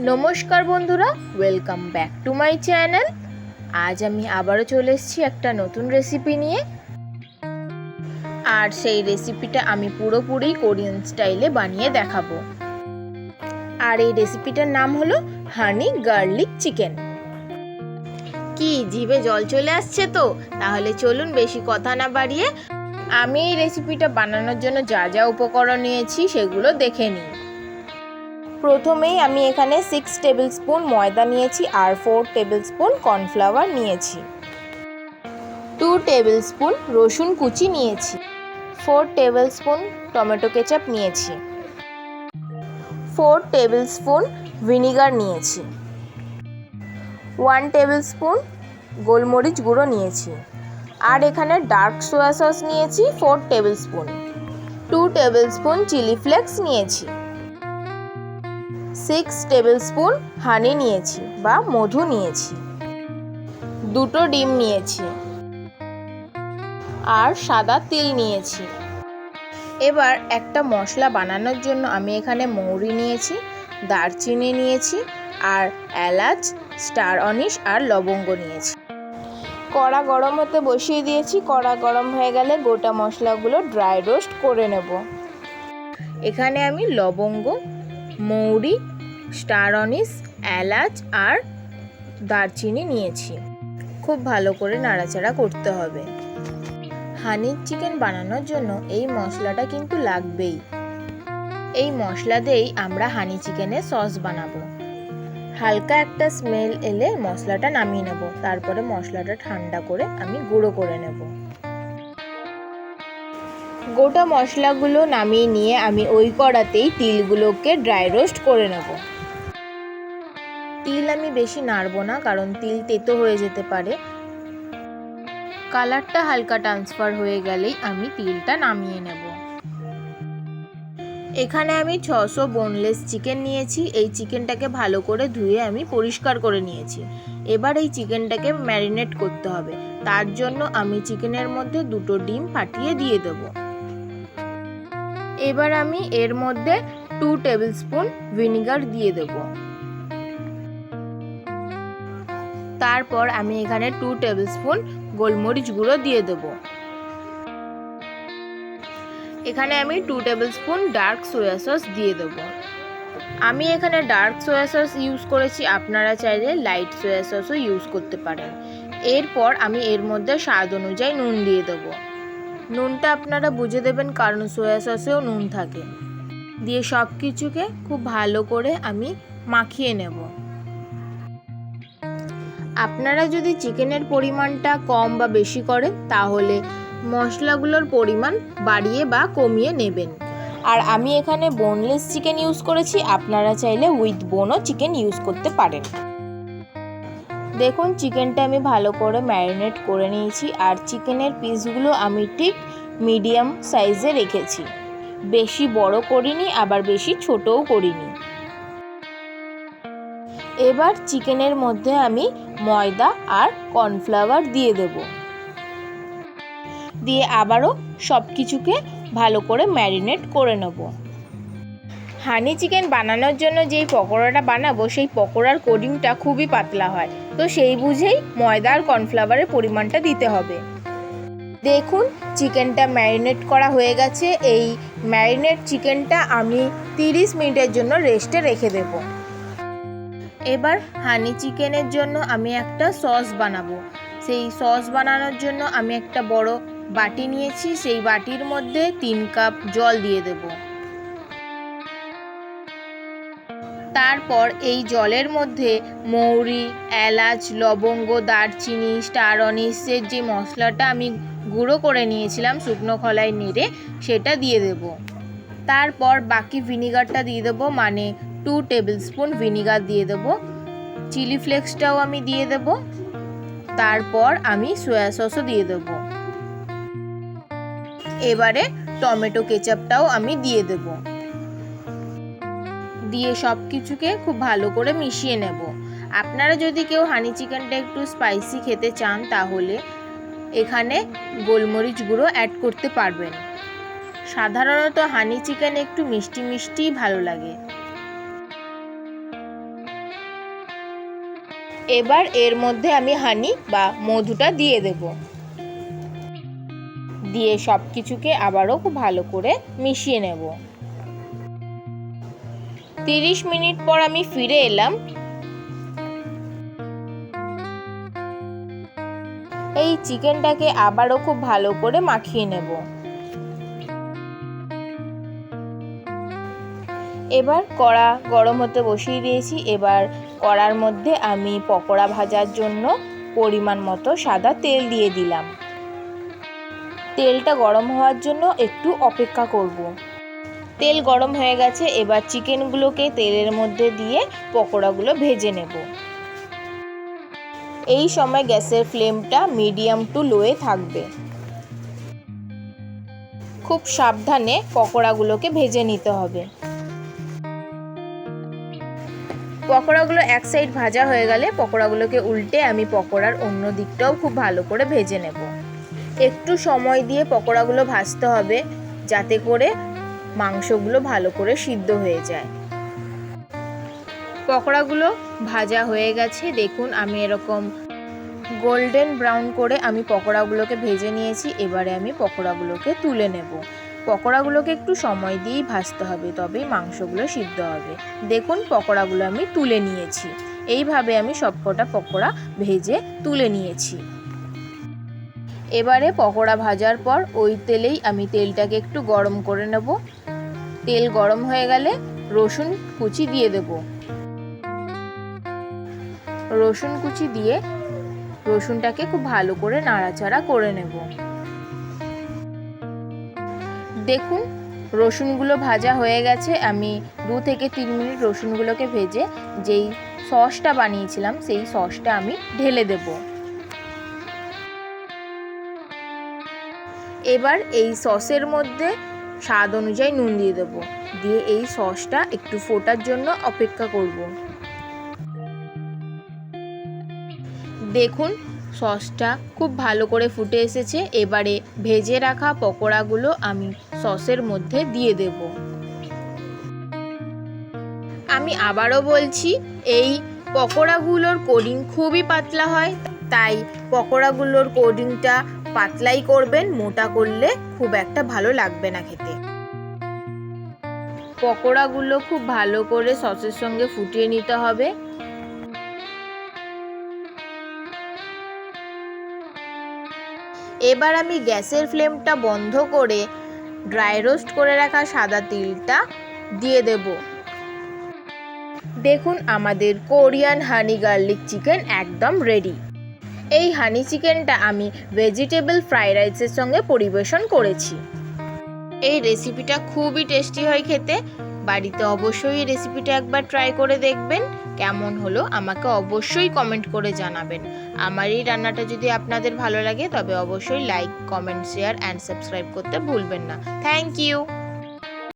নমস্কার বন্ধুরা, welcome back to my channel. আজ আমি আবারও চলে এসেছি একটা নতুন রেসিপি নিয়ে। আর সেই রেসিপিটা আমি পুরোপুরি কোরিয়ান স্টাইলে বানিয়ে দেখাবো। আর এই রেসিপিটার নাম হলো হানি গার্লিক চিকেন। কি জিভে জল চলে আসছে তো? তাহলে চলুন বেশি কথা না বাড়িয়ে আমি এই রেসিপিটা বানানোর জন্য যা যা উপকরণ নিয়েছি সেগুলো দেখে নিই। প্রথমেই আমি এখানে 6 টেবিল স্পুন ময়দা নিয়েছি আর 4 টেবিল স্পুন কর্নফ্লাওয়ার নিয়েছি। 2 টেবিল স্পুন রসুন কুচি নিয়েছি। 4 টেবিল স্পুন টমেটো কেচাপ নিয়েছি। 4 টেবিল স্পুন ভিনিগার নিয়েছি। 1 টেবিল স্পুন গোলমরিচ গুঁড়ো নিয়েছি। আর এখানে ডার্ক সোয়া সস নিয়েছি 4 tablespoon. 2 tablespoon chilli flakes নিয়েছি। 6 টেবিল স্পুন হানি নিয়েছি বা মধু নিয়েছি। 2টো ডিম নিয়েছি আর সাদা তিল নিয়েছি। এবার একটা মশলা বানানোর জন্য আমি এখানে মৌরি নিয়েছি, দারচিনি নিয়েছি আর এলাচ, স্টার অনিশ আর লবঙ্গ নিয়েছি। কড়া গরম হতে বসিয়ে দিয়েছি। কড়া গরম হয়ে গেলে গোটা মশলাগুলো ড্রাই রোস্ট করে নেব। এখানে আমি লবঙ্গ, মৌরি, স্টার অনিশ, এলাচ আর দারচিনি নিয়েছি। খুব ভালো করে নাড়াচাড়া করতে হবে। হানি চিকেন বানানোর জন্য এই মশলাটা কিন্তু লাগবেই। এই মশলা দিয়েই আমরা হানি চিকেনের সস বানাবো। হালকা একটা স্মেল এলে মশলাটা নামিয়ে নেব। তারপরে মশলাটা ঠান্ডা করে আমি গুঁড়ো করে নেব। গোটা মশলাগুলো নামিয়ে নিয়ে আমি ওই কড়াতেই তিলগুলোকে ড্রাই রোস্ট করে নেব। তিল আমি বেশি নাড়বো না, কারণ তিল তেতো হয়ে যেতে পারে। কালারটা হালকা ট্রান্সফার হয়ে গেলেই আমি তিলটা নামিয়ে নেব। এখানে আমি 600 বোনলেস চিকেন নিয়েছি। এই চিকেনটাকে ভালো করে ধুয়ে আমি পরিষ্কার করে নিয়েছি। এবার এই চিকেনটাকে ম্যারিনেট করতে হবে। তার জন্য আমি চিকেনের মধ্যে 2টো ডিম ফাটিয়ে দিয়ে দেব। এবার আমি এর মধ্যে 2 টেবিল স্পুন ভিনিগার দিয়ে দেব। তারপর আমি এখানে 2 টেবিল স্পুন গোলমরিচ গুঁড়ো দিয়ে দেব। এখানে আমি 2 টেবিল স্পুন ডার্ক সোয়া সস দিয়ে দেব। আমি এখানে ডার্ক সোয়া সস ইউজ করেছি, আপনারা চাইলে লাইট সোয়া সসও ইউজ করতে পারেন। এরপর আমি এর মধ্যে স্বাদ অনুযায়ী নুন দিয়ে দেব। নুনটা আপনারা বুঝে দেবেন, কারণ সোয়া সসেও নুন থাকে। দিয়ে সব কিছুকে খুব ভালো করে আমি মাখিয়ে নেব। আপনারা যদি চিকেনের পরিমাণটা কম বা বেশি করেন তাহলে মশলাগুলোর পরিমাণ বাড়িয়ে বা কমিয়ে নেবেন। আর আমি এখানে বোনলেস চিকেন ইউজ করেছি, আপনারা চাইলে উইথ বোনও চিকেন ইউজ করতে পারেন। দেখুন চিকেনটা আমি ভালো করে ম্যারিনেট করে নিয়েছি। আর চিকেনের পিসগুলো আমি ঠিক মিডিয়াম সাইজে রেখেছি। বেশি বড় করিনি, আবার বেশি ছোটও করিনি। এবার চিকেনের মধ্যে আমি ময়দা আর কর্নফ্লাওয়ার দিয়ে দেব। দিয়ে আবারও সব কিছুকে ভালো করে ম্যারিনেট করে নেব। হানি চিকেন বানানোর জন্য যেই পকোড়াটা বানাবো সেই পকোড়ার কোটিংটা খুবই পাতলা হয়, তো সেই বুঝেই ময়দা আর কর্নফ্লাওয়ারের পরিমাণটা দিতে হবে। দেখুন চিকেনটা ম্যারিনেট করা হয়ে গেছে। এই ম্যারিনেট চিকেনটা আমি 30 মিনিটের জন্য রেস্টে রেখে দেব। এবার হানি চিকেনের জন্য আমি একটা সস বানাবো। সেই সস বানানোর জন্য আমি একটা বড় বাটি নিয়েছি। সেই বাটির মধ্যে 3 কাপ জল দিয়ে দেব। তারপর এই জলের মধ্যে মৌরি, এলাচ, লবঙ্গ, দারচিনি, স্টার অনিশের যে মশলাটা আমি গুঁড়ো করে নিয়েছিলাম শুকনো খোলায় নেড়ে, সেটা দিয়ে দেব। তারপর বাকি ভিনিগারটা দিয়ে দেবো, মানে 2 টেবিল স্পুন ভিনিগার দিয়ে দেবো। চিলি ফ্লেক্সটাও আমি দিয়ে দেব। তারপর আমি সয়া সসও দিয়ে দেব। এবারে টমেটো কেচাপটাও আমি দিয়ে দেব। দিয়ে সব কিছুকে খুব ভালো করে মিশিয়ে নেব। আপনারা যদি কেউ হানি চিকেনটা একটু স্পাইসি খেতে চান তাহলে এখানে গোলমরিচ গুঁড়ো অ্যাড করতে পারবেন। সাধারণত হানি চিকেন একটু মিষ্টি মিষ্টিই ভালো লাগে। এবার এর মধ্যে আমি হানি বা মধুটা দিয়ে দেব। দিয়ে সব কিছুকে আবারও খুব ভালো করে মিশিয়ে নেব। 30 মিনিট পর আমি ফিরে এলাম। এই চিকেনটাকে আবারও খুব ভালো করে মাখিয়ে নেব। এবার কড়া গরম হতে বসিয়ে দিয়েছি। এবার কড়ার মধ্যে আমি পকোড়া ভাজার জন্য পরিমাণ মতো সাদা তেল দিয়ে দিলাম। তেলটা গরম হওয়ার জন্য একটু অপেক্ষা করব। তেল গরম হয়ে গেছে। এবার চিকেনগুলোকে তেলের মধ্যে দিয়ে পকোড়াগুলো ভেজে নেব। এই সময় গ্যাসের ফ্লেমটা মিডিয়াম টু লোয়ে থাকবে। খুব সাবধানে পকোড়াগুলোকে ভেজে নিতে হবে। পকোড়াগুলো এক সাইড ভাজা হয়ে গেলে পকোড়াগুলোকে উল্টে আমি পকোড়ার অন্য দিকটাও খুব ভালো করে ভেজে নেব। একটু সময় দিয়ে পকোড়াগুলো ভাজতে হবে যাতে করে মাংসগুলো ভালো করে সিদ্ধ হয়ে যায়। পকোড়াগুলো ভাজা হয়ে গেছে। দেখুন আমি এরকম গোল্ডেন ব্রাউন করে আমি পকোড়াগুলোকে ভেজে নিয়েছি। এবারে আমি পকোড়াগুলোকে তুলে নেব। পকোড়াগুলোকে একটু সময় দিয়েই ভাজতে হবে, তবেই মাংসগুলো সিদ্ধ হবে। দেখুন পকোড়াগুলো আমি তুলে নিয়েছি। এইভাবে আমি সবকটা পকোড়া ভেজে তুলে নিয়েছি। এবারে পকোড়া ভাজার পর ওই তেলেই আমি তেলটাকে একটু গরম করে নেব। তেল গরম হয়ে গেলে রসুন কুচি দিয়ে দেব। রসুন কুচি দিয়ে রসুনটাকে খুব ভালো করে নাড়াচাড়া করে নেব। দেখুন রসুনগুলো ভাজা হয়ে গেছে। আমি 2 থেকে 3 মিনিট রসুনগুলোকে ভেজে যেই সসটা বানিয়েছিলাম সেই সসটা আমি ঢেলে দেব। এবার এই সসের মধ্যে স্বাদ অনুযায়ী নুন দিয়ে দেব। দিয়ে এই সসটা একটু ফোটার জন্য অপেক্ষা করব। দেখুন সসটা খুব ভালো করে ফুটে এসেছে। এবারে ভেজে রাখা পকোড়াগুলো আমি সসের মধ্যে দিয়ে দেব। আমি আবারও বলছি, এই পকোড়াগুলোর কোটিং খুবই পাতলা হয়, তাই পকোড়াগুলোর কোটিংটা পাতলাই করবেন। মোটা করলে খুব একটা ভালো লাগবে না খেতে। পকোড়াগুলো খুব ভালো করে সসের সঙ্গে ফুটিয়ে নিতে হবে। এবার আমি গ্যাসের ফ্লেমটা বন্ধ করে ড্রাই রোস্ট করে রাখা সাদা তিলটা দিয়ে দেব। দেখুন আমাদের কোরিয়ান হানি গার্লিক চিকেন একদম রেডি। এই হানি চিকেনটা আমি ভেজিটেবল ফ্রাইড রাইসের সঙ্গে পরিবেশন করেছি। এই রেসিপিটা খুবই টেস্টি হয় খেতে। বাড়িতে অবশ্যই এই রেসিপিটা একবার ট্রাই করে দেখবেন। কেমন হলো আমাকে অবশ্যই কমেন্ট করে জানাবেন। আমার এই রান্নাটা যদি আপনাদের ভালো লাগে তবে অবশ্যই like, comment, share and subscribe করতে ভুলবেন না। Thank you.